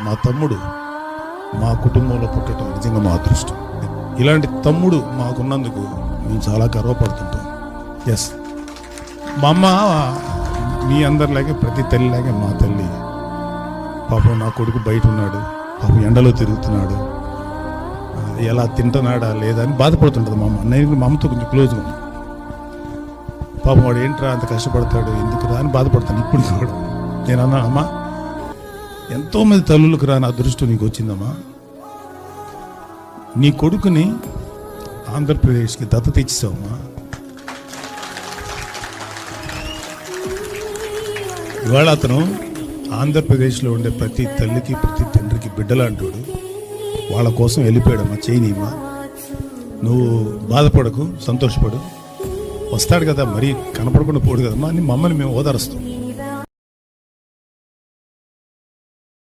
మా తమ్ముడు మా కుటుంబంలో పుట్టడం నిజంగా మా అదృష్టం. ఇలాంటి తమ్ముడు మాకున్నందుకు మేము చాలా గర్వపడుతుంటాం. ఎస్, మా అమ్మ మీ అందరిలాగే ప్రతి తల్లిలాగే మా తల్లి. పాపం నా కొడుకు బయట ఉన్నాడు, పాపం ఎండలో తిరుగుతున్నాడు, ఎలా తింటున్నాడా లేదా అని బాధపడుతుంటుంది మా అమ్మ. నేను మా అమ్మతో కొంచెం క్లోజ్గా ఉన్నాను. పాపం వాడు ఏంట్రా అంత కష్టపడతాడు ఎందుకురా అని బాధపడతాను ఇప్పుడు కూడా. నేను అన్నా, అమ్మా ఎంతోమంది తల్లులకు రాని అదృష్టం నీకు వచ్చిందమ్మా. నీ కొడుకుని ఆంధ్రప్రదేశ్కి దత్తత ఇచ్చావమ్మా. ఇవాళ అతను ఆంధ్రప్రదేశ్లో ఉండే ప్రతి తల్లికి ప్రతి తండ్రికి బిడ్డలాంటాడు. వాళ్ళ కోసం వెళ్ళిపోయాడమ్మా. చేయనీమ్మా, నువ్వు బాధపడకు, సంతోషపడు. వస్తాడు కదా, మరీ కనపడకుండా పోడు కదమ్మా అని మమ్మల్ని మేము ఓదారుస్తాం.